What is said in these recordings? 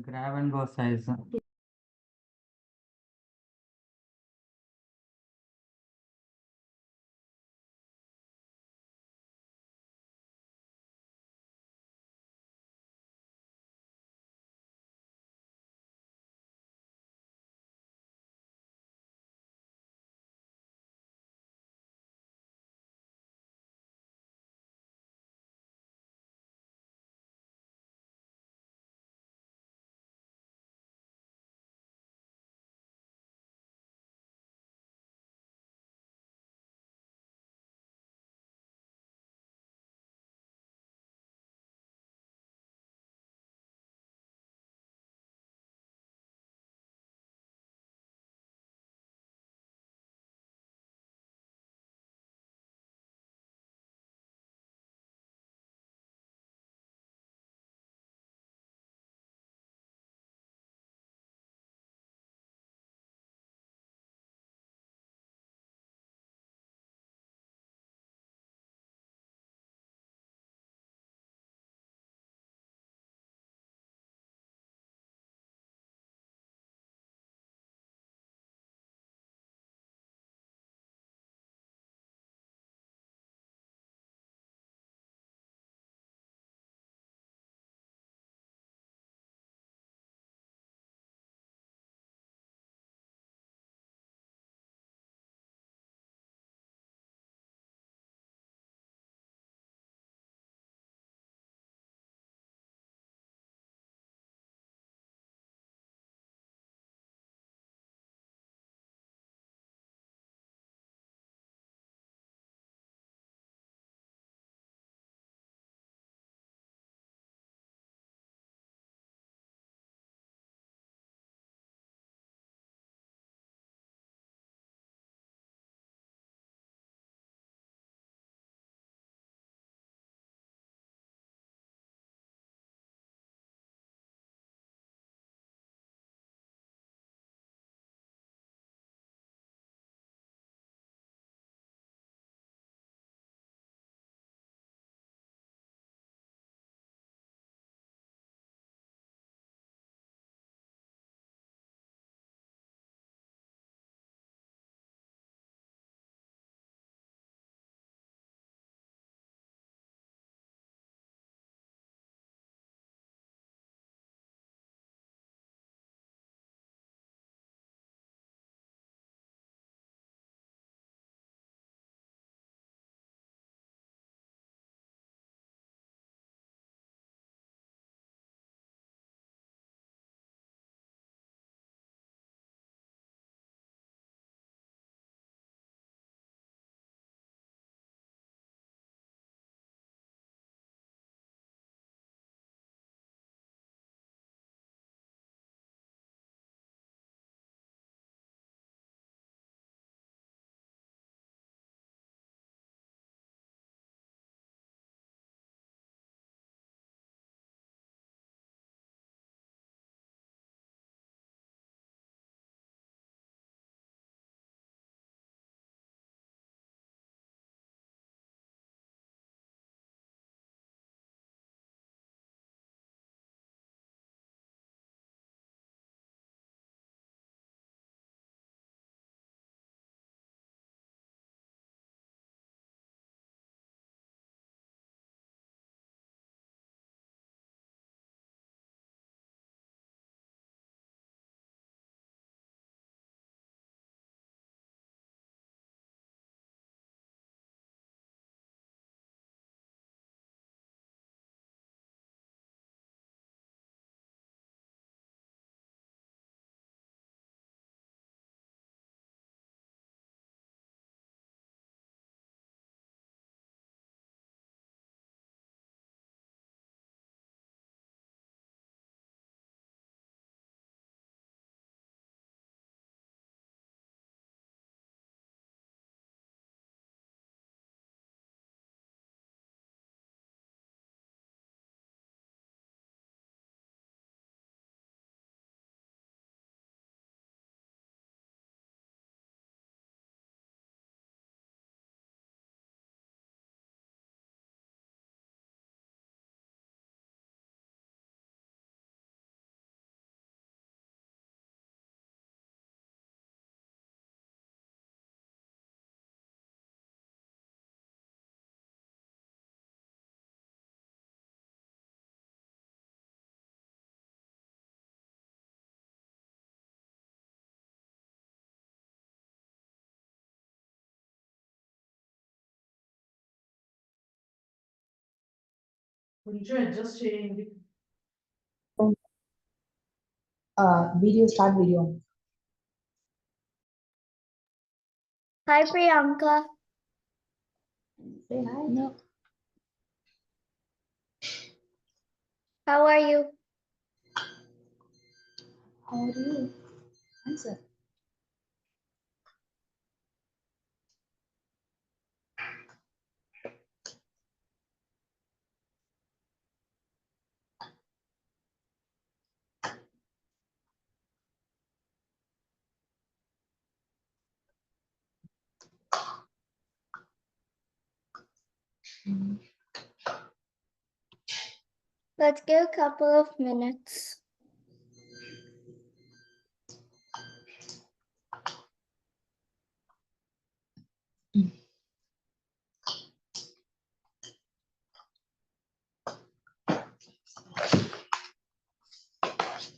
grab and go size. Video, start video. Hi, Priyanka. Say hi. No. How are you? How are you? Answer. Let's give a couple of minutes.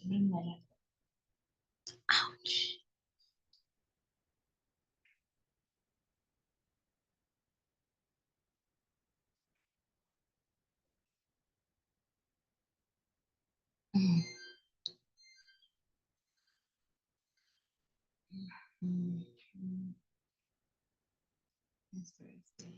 Bring my laptop. Ouch. It's Thursday.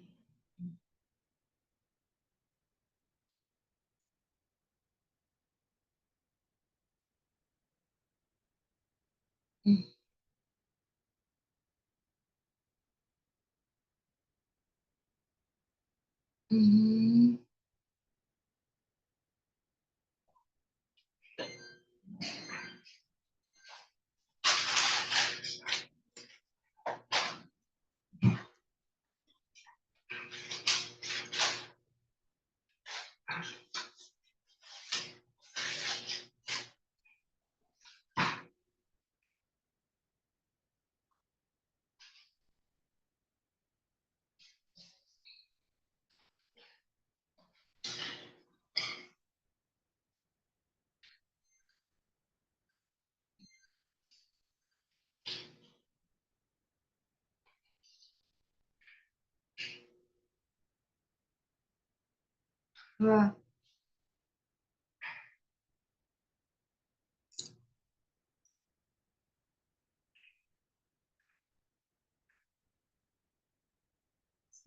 Wow.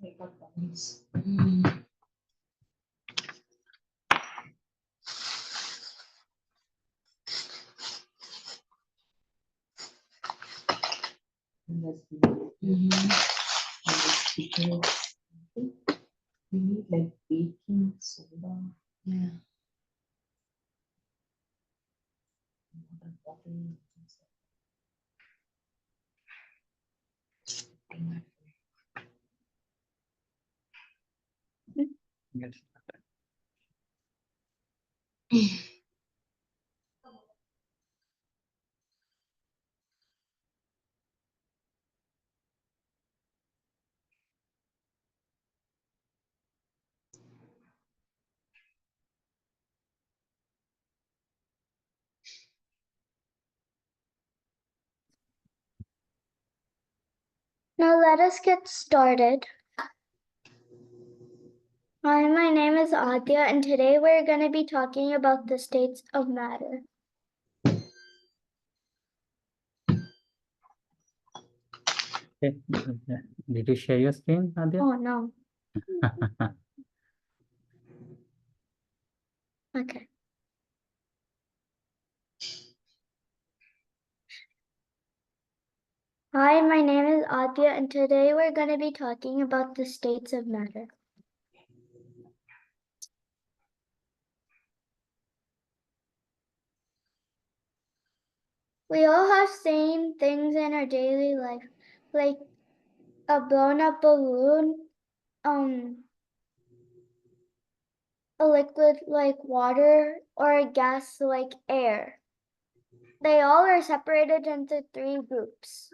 Makeup bunnies. We need like baking soda. Yeah. Water bottle. Yes. Now let us get started. Hi, my name is Aadhya, and today we're going to be talking about the states of matter. Okay. Did you share your screen, Aadhya? Oh, no. Okay. Hi, my name is Aadhya, and today we're going to be talking about the states of matter. We all have seen things in our daily life, like a blown up balloon, a liquid like water, or a gas like air. They all are separated into three groups: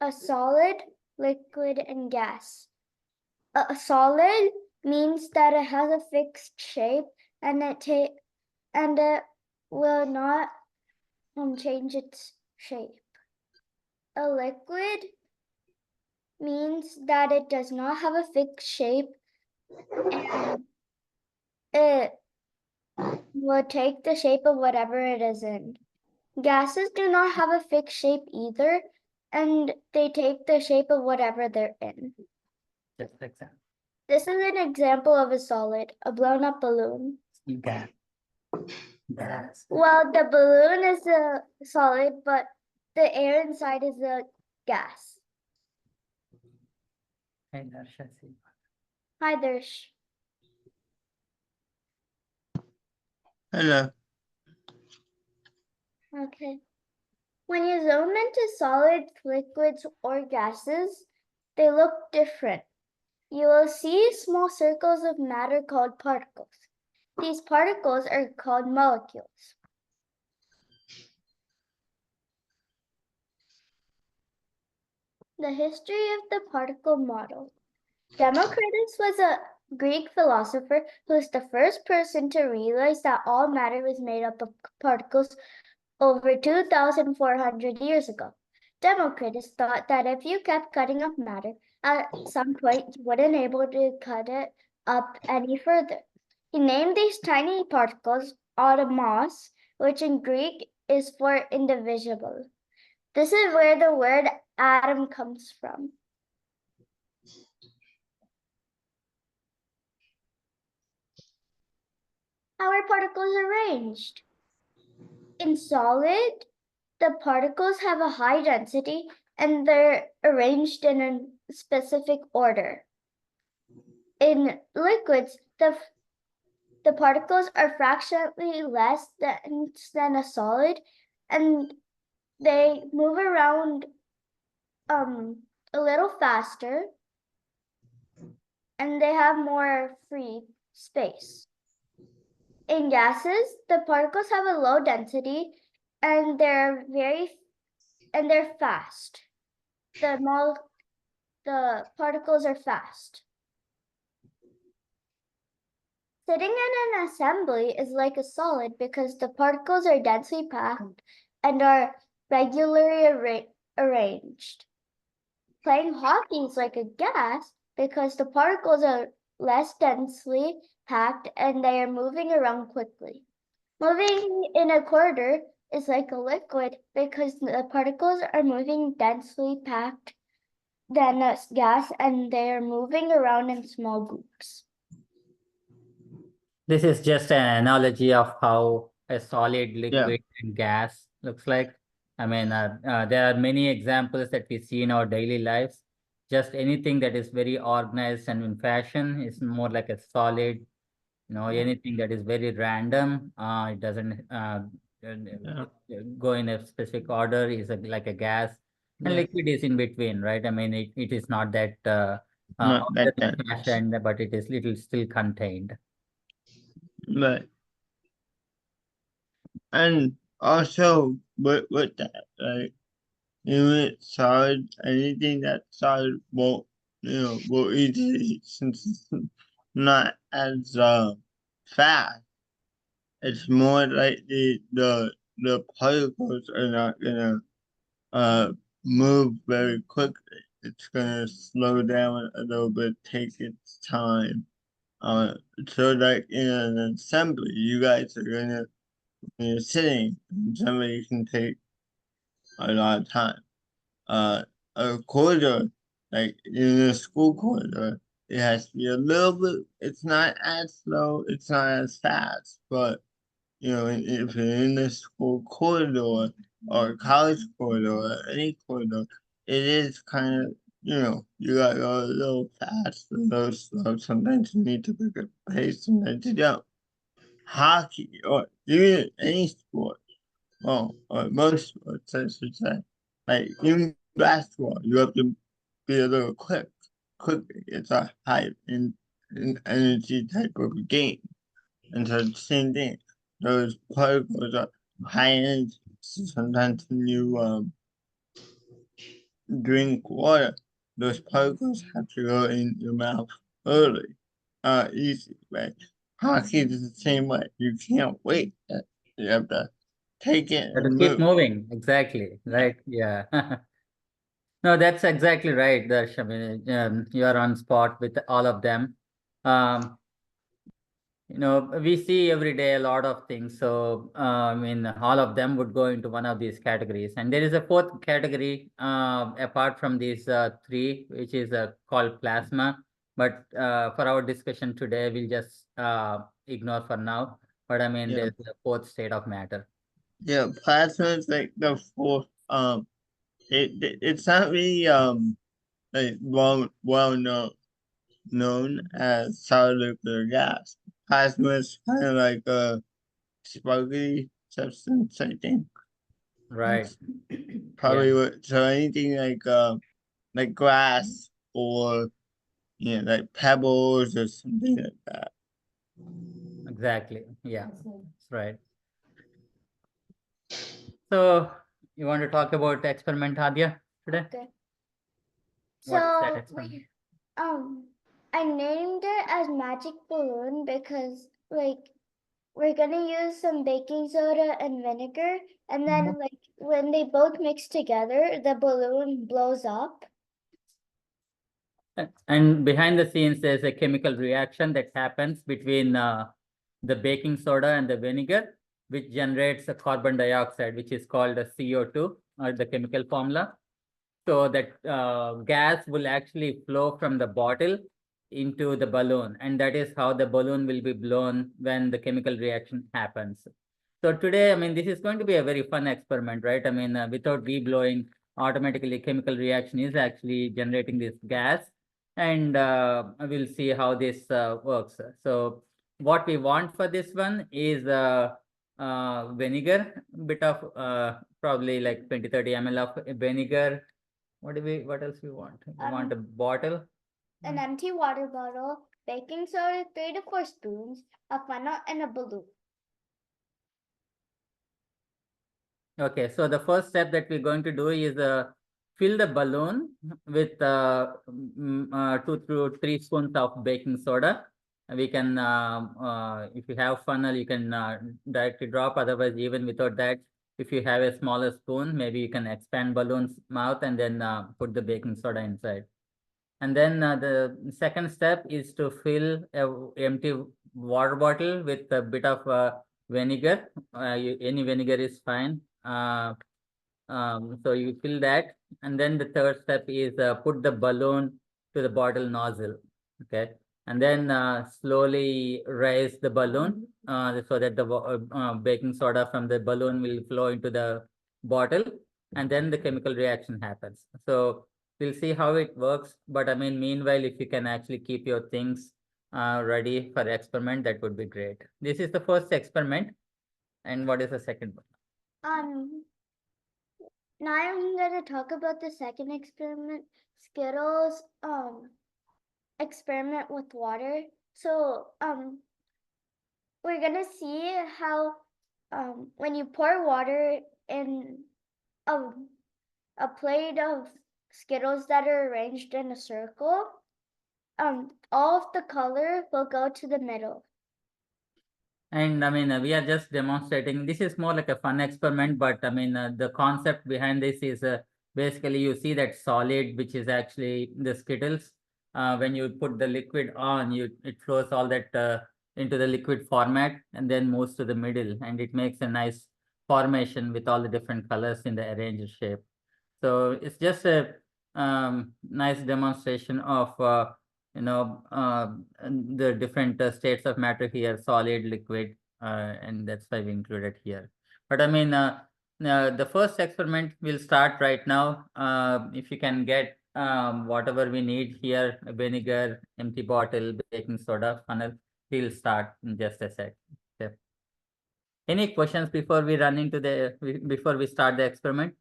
a solid, liquid, and gas. A solid means that it has a fixed shape and it will not change its shape. A liquid means that it does not have a fixed shape and it will take the shape of whatever it is in. Gases do not have a fixed shape either, and they take the shape of whatever they're in. Just example. This is an example of a solid, a blown up balloon. Gas. Gas. Well, the balloon is a solid, but the air inside is a gas. Hey, Darsha, see. Hi, Darsh. Hello. Okay. When you zoom into solids, liquids, or gases, they look different. You will see small circles of matter called particles. These particles are called molecules. The history of the particle model. Democritus was a Greek philosopher who was the first person to realize that all matter was made up of particles over 2,400 years ago. Democritus thought that if you kept cutting up matter, at some point you wouldn't be able to cut it up any further. He named these tiny particles atomos, which in Greek is for indivisible. This is where the word atom comes from. How are particles arranged? In solid, the particles have a high density and they're arranged in a specific order. In liquids, the particles are fractionally less dense than a solid, and they move around a little faster, and they have more free space. In gases, the particles have a low density, and they're fast. The particles are fast. Sitting in an assembly is like a solid because the particles are densely packed and are regularly arranged. Playing hockey is like a gas because the particles are less densely packed and they are moving around quickly. Moving in a corridor is like a liquid because the particles are moving densely packed than a gas and they are moving around in small groups. This is just an analogy of how a solid, liquid, and gas looks like. I mean, there are many examples that we see in our daily lives. Just anything that is very organized and in fashion is more like a solid. Anything that is very random, it doesn't go in a specific order, is like a gas. And liquid is in between, right? I mean, it is not that Not that dense. fashioned, but it is little still contained. But and also with that, like even solid, anything that's solid won't will easily, since it's not as fast. It's more likely the particles are not gonna move very quickly. It's gonna slow down a little bit, take its time. So like in an assembly, you guys are gonna, when you're sitting, somebody can take a lot of time. A corridor, like in a school corridor, it has to be a little bit. It's not as slow. It's not as fast. But if you're in the school corridor or college corridor or any corridor, it is kind of, you got to go a little fast, a little slow. Sometimes you need to pick up pace, sometimes you don't. Hockey or even any sport, well, or most sports, I should say, like even basketball, you have to be a little quickly. It's a in energy type of game. And so the same thing. Those particles are high energy. So sometimes when you drink water, those particles have to go in your mouth early, easy, right? Hockey is the same way. You can't wait. You have to take it To and keep move. moving, exactly, right? Yeah. No, that's exactly right, Darsh. I mean, you are on spot with all of them. Um, we see every day a lot of things. So, I mean, all of them would go into one of these categories. And there is a fourth category, apart from these three, which is called plasma. But for our discussion today, we'll just ignore for now. But I mean, there's a fourth state of matter. Yeah, plasma is like the fourth. It's not really like well known as solid liquid or gas. Plasma is kind of like a sparkly substance, I think. Right. Probably Yeah. what, so anything like glass or like pebbles or something like that. Exactly. Yeah. That's right. So you want to talk about experiment, Adhya, today? Okay. What is that So experiment? I named it as magic balloon because we're gonna use some baking soda and vinegar, and then when they both mix together, the balloon blows up. And behind the scenes, there's a chemical reaction that happens between the baking soda and the vinegar, which generates a carbon dioxide, which is called a CO2, or the chemical formula. So that gas will actually flow from the bottle into the balloon, and that is how the balloon will be blown when the chemical reaction happens. So today, I mean, this is going to be a very fun experiment, right? I mean, without reblowing, automatically chemical reaction is actually generating this gas, and we'll see how this works. So what we want for this one is vinegar, bit of probably like 20-30 ml of vinegar. What else we want? We want a bottle. An empty water bottle, baking soda 3 to 4 spoons, a funnel, and a balloon. Okay, so the first step that we're going to do is fill the balloon with 2 to 3 spoons of baking soda. We can, if you have funnel, you can directly drop. Otherwise, even without that, if you have a smaller spoon, maybe you can expand balloon's mouth and then put the baking soda inside. And then the second step is to fill a empty water bottle with a bit of vinegar. Any vinegar is fine. So you fill that, and then the third step is put the balloon to the bottle nozzle. Okay, and then slowly raise the balloon so that the baking soda from the balloon will flow into the bottle, and then the chemical reaction happens. So we'll see how it works. But I mean, meanwhile, if you can actually keep your things ready for experiment, that would be great. This is the first experiment. And what is the second one? Now I'm gonna talk about the second experiment, Skittles experiment with water. So we're gonna see how when you pour water in a plate of Skittles that are arranged in a circle, all of the color will go to the middle. And I mean, we are just demonstrating. This is more like a fun experiment, but I mean, the concept behind this is basically you see that solid, which is actually the Skittles. When you put the liquid on, it flows all that into the liquid format and then moves to the middle, and it makes a nice formation with all the different colors in the arranged shape. So it's just a nice demonstration of the different states of matter here, solid, liquid, and that's why we included here. But I mean, the first experiment will start right now. If you can get whatever we need here, vinegar, empty bottle, baking soda, funnel, we'll start in just a sec. Okay. Any questions before we run into before we start the experiment?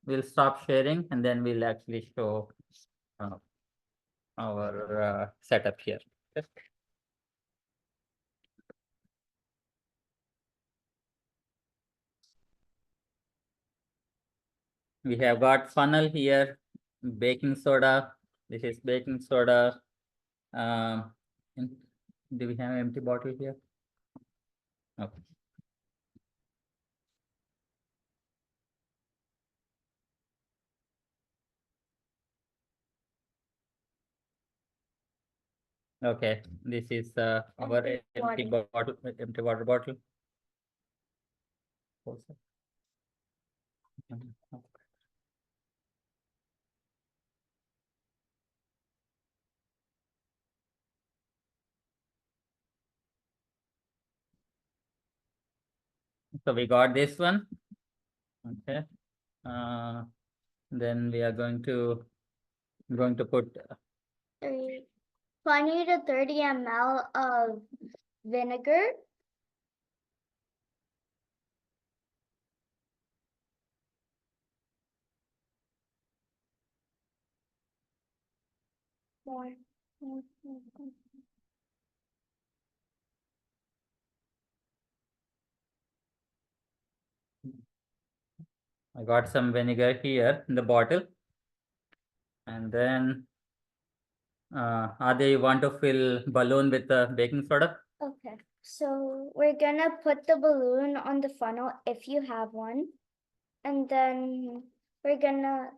We'll stop sharing and then we'll actually show uh, our setup here. Okay. We have got funnel here, baking soda. This is baking soda. Um, do we have an empty bottle here? Okay. Okay, this is our Empty empty bottle, empty water bottle. So we got this one. Okay. Then we are going to put 20 to 30 ml of vinegar. More. I got some vinegar here in the bottle. And then Aadhya, you want to fill balloon with the baking soda? Okay, so we're gonna put the balloon on the funnel if you have one. And then we're gonna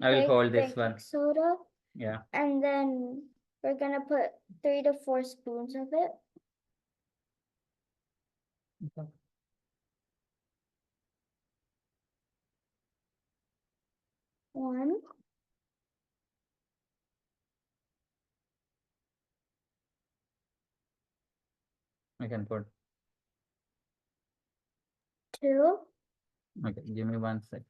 I will take hold this baking one. soda. Yeah. And then we're gonna put 3 to 4 spoons of it. Okay. One, I can put. two, Okay, give me 1 sec.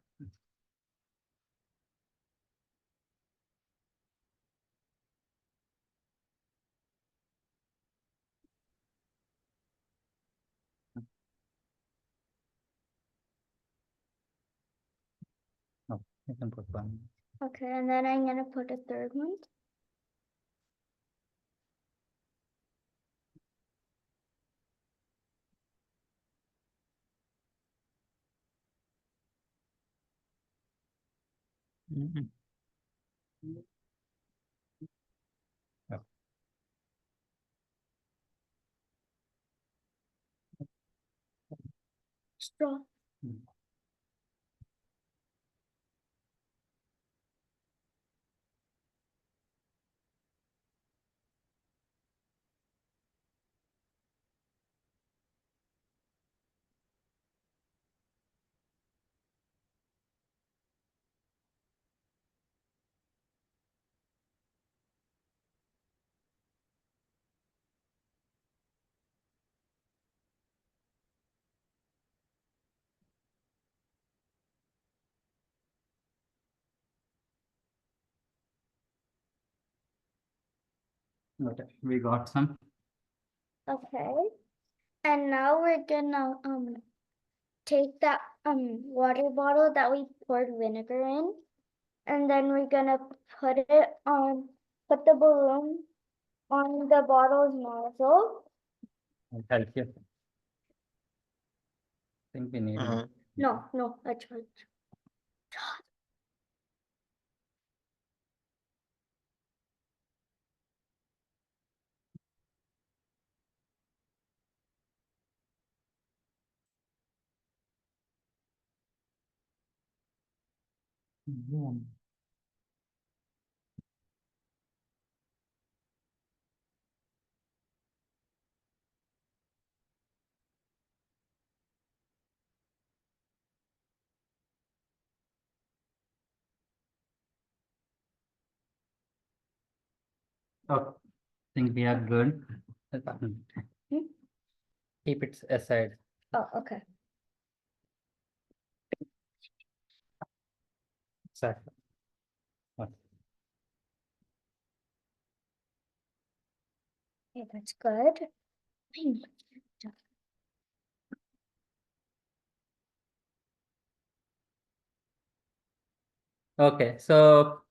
Oh, I can put one. okay, and then I'm gonna put a third one. Mhm. Oh, Straw. mm. Okay, we got some. Okay. And now we're gonna take that water bottle that we poured vinegar in, and then we're gonna put the balloon on the bottle's nozzle. I'll help you. I think we need more. No, I tried. Mhm. Oh, I think we are good. Keep it aside. Oh, okay. Exactly. Okay. Okay, that's good. Okay, so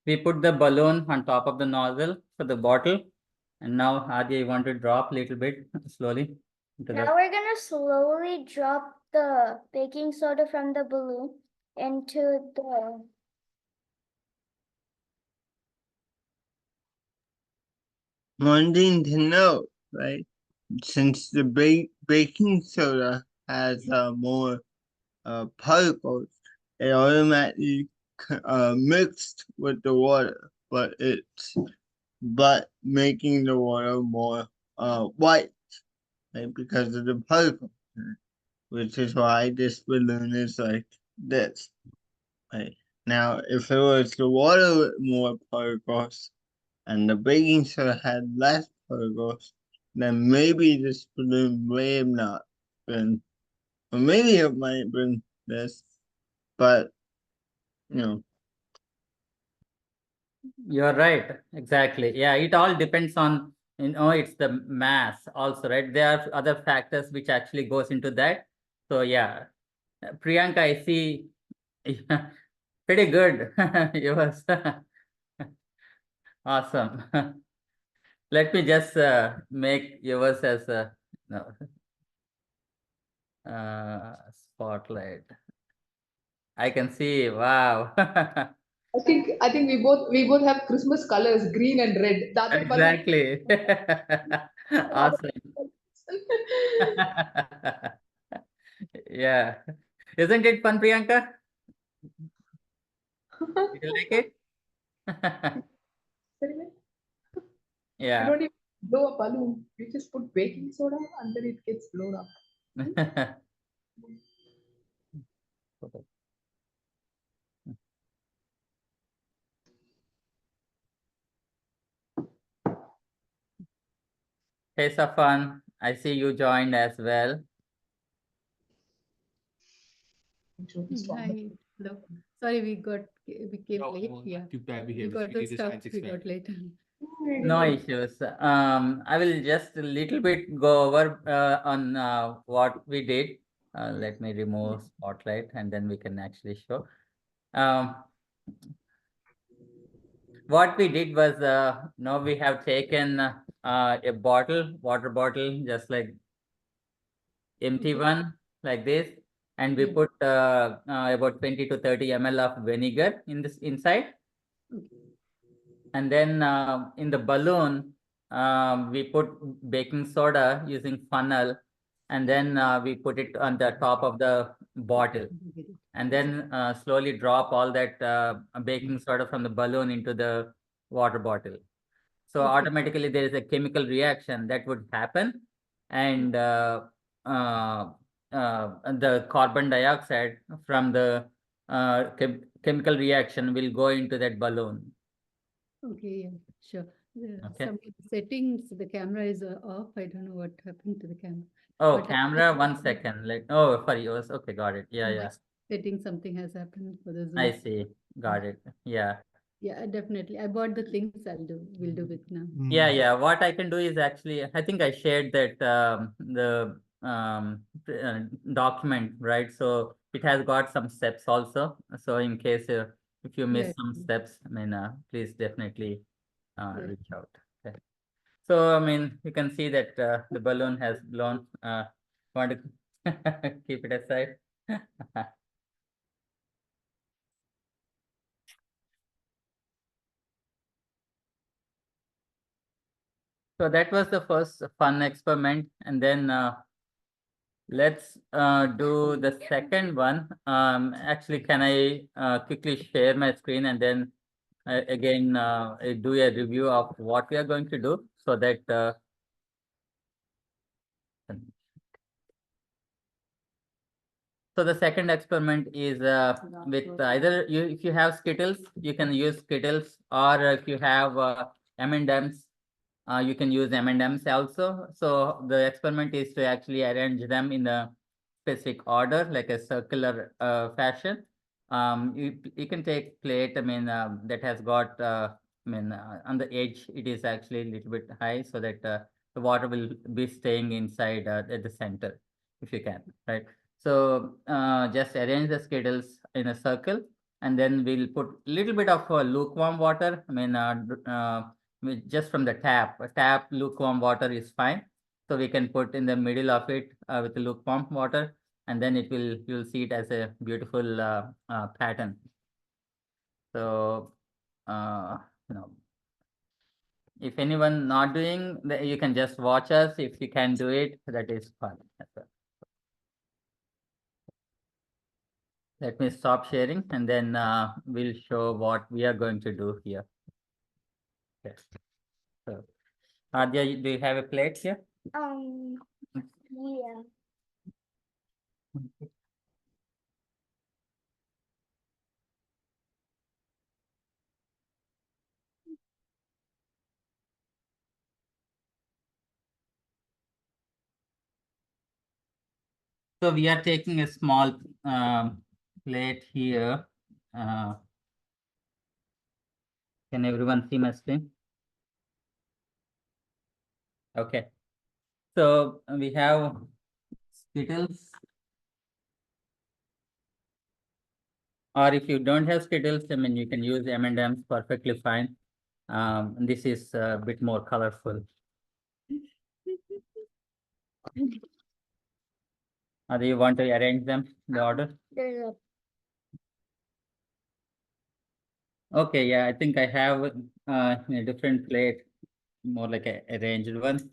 we put the balloon on top of the nozzle for the bottle. And now, Aadhya, you want to drop a little bit slowly into Now the. we're gonna slowly drop the baking soda from the balloon into the One thing to note, right? Since the baking soda has more particles, it automatically mixed with the water, but it's but making the water more white, right? Because of the particles, which is why this balloon is like this. Right. Now, if it was the water with more particles and the baking soda had less particles, then maybe this balloon may have not been, or maybe it might have been this, but you know. You're right. Exactly. Yeah, it all depends on, it's the mass also, right? There are other factors which actually goes into that. So yeah, Priyanka, I see. Yeah, pretty good. Yours. Awesome. Let me just make yours as a no, spotlight. I can see. Wow. I think we both have Christmas colors, green and red. The other balloon. Exactly. Awesome. Yeah. Isn't it fun, Priyanka? Did you like it? We Yeah. don't even blow a balloon. We just put baking soda and then it gets blown up. Hey, Safan, I see you joined as well. Hi. Hello. Sorry, we came late. Yeah. We got the stuff. We got late. No issues. I will just a little bit go over on what we did. Let me remove spotlight and then we can actually show. Um, what we did was, now we have taken a bottle, water bottle, just like empty Okay. one, like this, and we Yeah. put about 20 to 30 ml of vinegar in this inside. Okay. And then in the balloon, we put baking soda using funnel, and then we put it on the top of the bottle, and then slowly drop all that baking soda from the balloon into the water bottle. So Okay. automatically there is a chemical reaction that would happen, and uh, the carbon dioxide from the chemical reaction will go into that balloon. Okay. Yeah. Sure. Okay. Some settings, the camera is off. I don't know what happened to the camera. Oh, But camera, 1 second. Like, oh, for yours. Okay, got it. Yeah, yeah. setting something has happened for the Zoom. I see. Got it. Yeah. Yeah, definitely. I bought the things. We'll do it now. Yeah, yeah. What I can do is actually, I think I shared that the document, right? So it has got some steps also. So in case if you miss Yeah. some steps, I mean, please definitely Yeah. reach out. Okay. So I mean, you can see that the balloon has blown. Want to keep it aside? So that was the first fun experiment, and then let's do the second one. Actually, can I quickly share my screen and then again do a review of what we are going to do so that so the second experiment is with either you if you have Skittles, you can use Skittles, or if you have M&Ms, you can use M&Ms also. So the experiment is to actually arrange them in a specific order, like a circular fashion. You can take plate, I mean, that has got, I mean, on the edge, it is actually a little bit high so that the water will be staying inside at the center, if you can, right? So just arrange the Skittles in a circle, and then we'll put little bit of lukewarm water. I mean, just from the tap. A tap lukewarm water is fine. So we can put in the middle of it with the lukewarm water, and then you'll see it as a beautiful pattern. So, uh, you know, if anyone not doing, you can just watch us. If you can do it, that is fun as well. Let me stop sharing, and then we'll show what we are going to do here. Okay. So, Aadhya, do you have a plate here? Yeah. So we are taking a small plate here. Can everyone see my screen? Okay. So we have Skittles. Or if you don't have Skittles, I mean, you can use M&M's perfectly fine. This is a bit more colorful. Or do you want to arrange them in the order? There's Okay, yeah, I think I have a different plate, more like a arranged one.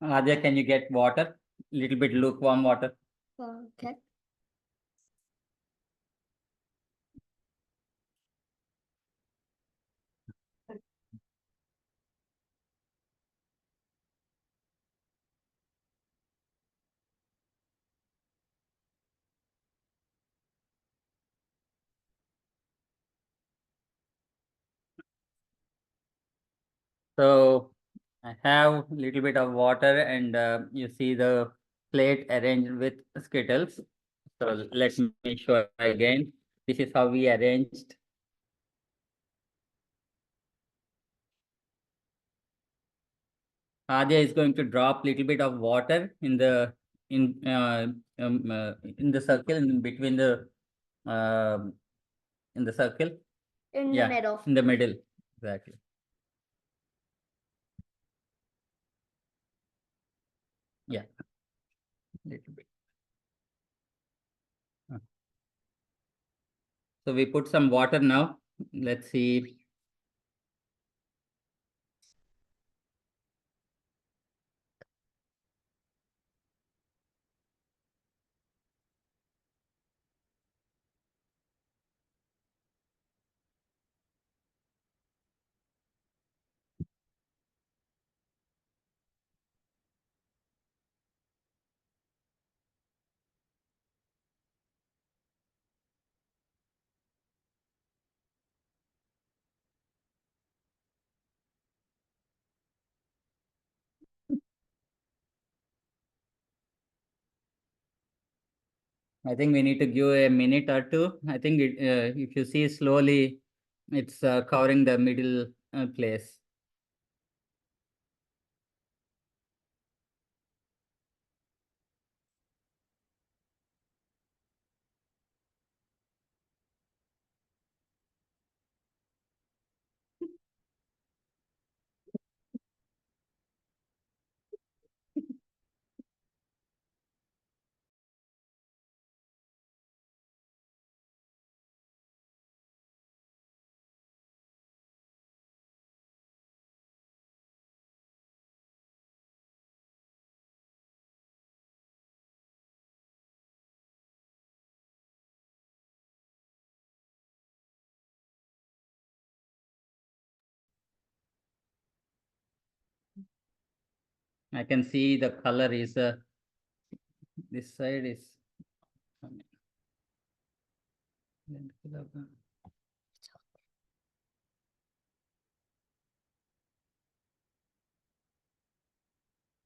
Aadhya, can you get water? Little bit lukewarm water. okay. So I have a little bit of water and you see the plate arranged with Skittles. So let me show again. This is how we arranged. Aadhya is going to drop little bit of water in the circle in between the in the circle. In the middle. In the middle, exactly. Yeah, little bit. So we put some water now. Let's see. I think we need to give a minute or two. I think if you see slowly, it's covering the middle place. I can see the color is this side is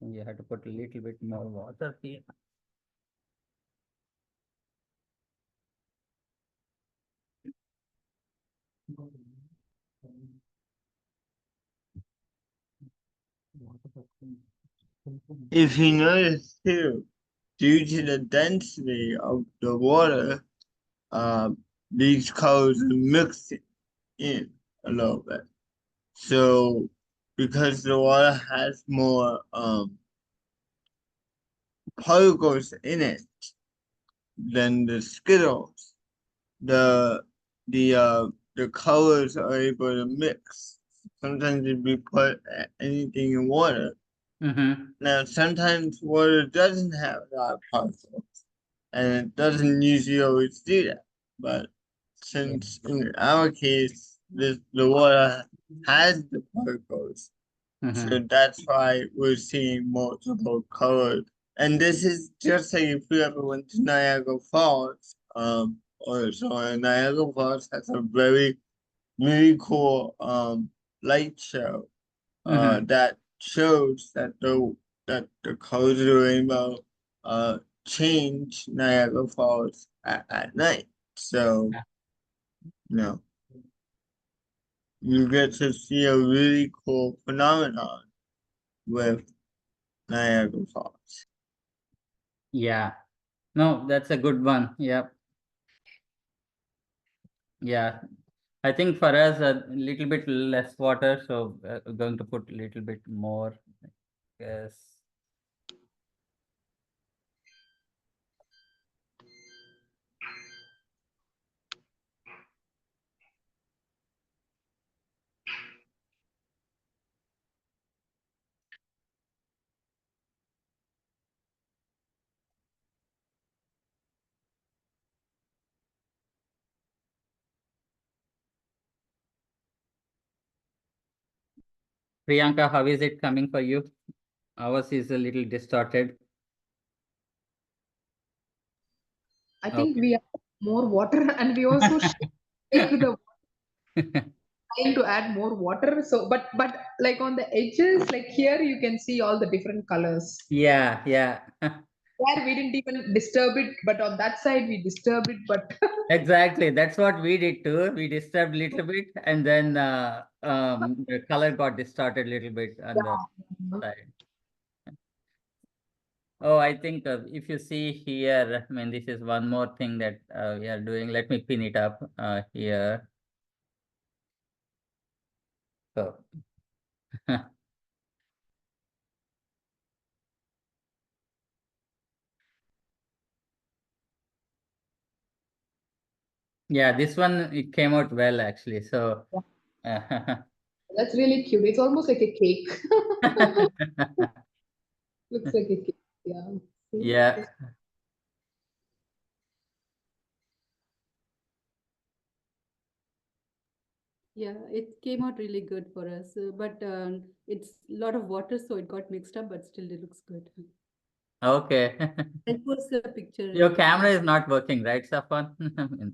you have to put a little bit more water here. If you notice too, due to the density of the water, these colors are mixing in a little bit. So because the water has more particles in it than the Skittles, the colors are able to mix. Sometimes if you put anything in water, now sometimes water doesn't have a lot of particles, and it doesn't usually always do that. But since in our case, the water has the particles, so that's why we're seeing multiple colors. And this is just like if you ever went to Niagara Falls, or so Niagara Falls has a really cool light show that shows that the colors of the rainbow change Niagara Falls at night. So you know you get to see a really cool phenomenon with Niagara Falls. Yeah. No, that's a good one. Yeah. Yeah. I think for us a little bit less water, so we're going to put a little bit more. Yes. Priyanka, how is it coming for you? Ours is a little distorted. I think we have more water and we also shake the trying to add more water. So, but like on the edges, like here you can see all the different colors. Yeah, yeah. There we didn't even disturb it, but on that side we disturbed it. But Exactly. That's what we did too. We disturbed a little bit and then the color got distorted a little bit on the yeah. side. Oh, I think if you see here, I mean, this is one more thing that we are doing. Let me pin it up here. So, yeah, this one, it came out well actually. So, That's really cute. It's almost like a cake. Looks like a cake. Yeah. See? yeah. Yeah, it came out really good for us. But it's a lot of water, so it got mixed up, but still it looks good. Okay. I'll post the picture. Your camera is not working, right, Safwan?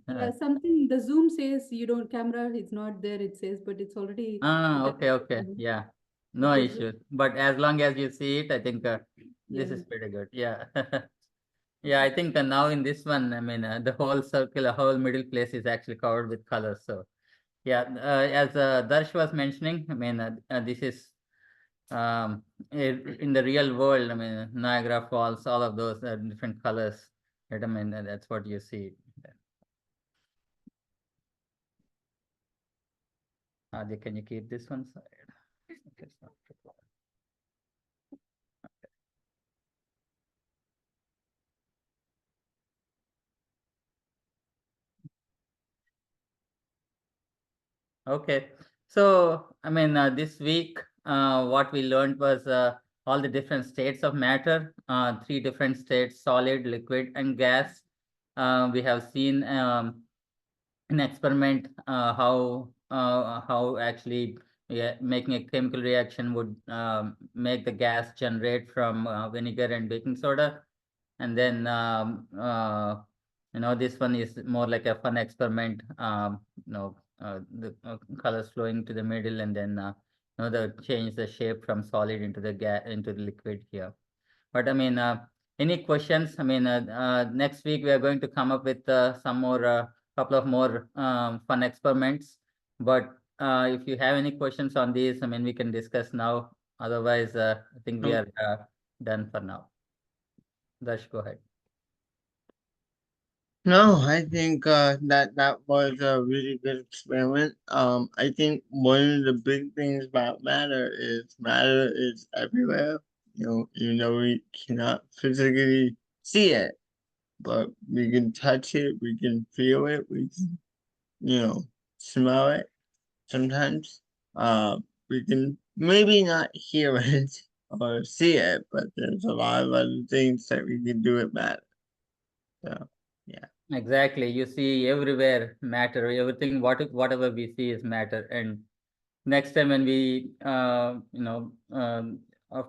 Yeah, something the Zoom says you don't camera is not there, it says, but it's already Okay. Yeah. No issues. But as long as you see it, I think this yeah. is pretty good. Yeah. Yeah, I think now in this one, I mean, the whole circle, the whole middle place is actually covered with colors. So, yeah, as Darsh was mentioning, I mean, this is in the real world, I mean, Niagara Falls, all of those are different colors. Right? I mean, that's what you see. Aadhya, can you keep this one side? Okay, it's not required. Okay, so I mean, this week, what we learned was all the different states of matter, three different states: solid, liquid, and gas. We have seen an experiment how actually, yeah, making a chemical reaction would make the gas generate from vinegar and baking soda. And then this one is more like a fun experiment. The colors flowing to the middle, and then the change the shape from solid into the gas into the liquid here. But I mean, any questions? I mean, next week we are going to come up with some more couple of more fun experiments. But if you have any questions on these, I mean, we can discuss now. Otherwise, I think we are done for now. Dash, go ahead. No, I think that was a really good experiment. I think one of the big things about matter is everywhere. You know we cannot physically see it, but we can touch it, we can feel it, we can smell it. Sometimes, we can maybe not hear it or see it, but there's a lot of other things that we can do with matter. So, yeah. Exactly. You see everywhere matter. Everything, whatever we see is matter. And next time when we, after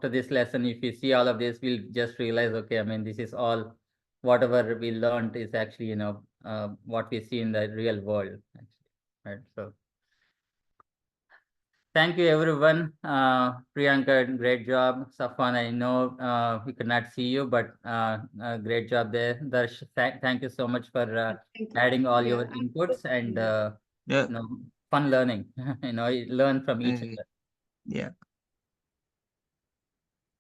this lesson, if we see all of this, we'll just realize, okay, I mean, this is all, whatever we learned is actually, what we see in the real world, actually, right? So thank you, everyone. Priyanka, great job. Safwan, I know we could not see you, but great job there. Darsh, thank you so much for Thank you. adding all Yeah, your inputs and yeah. Yeah. fun learning. You learn from each uh, other. yeah.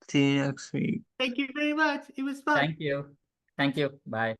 See you next week. Thank you very much. It was fun. Thank you. Thank you. Bye.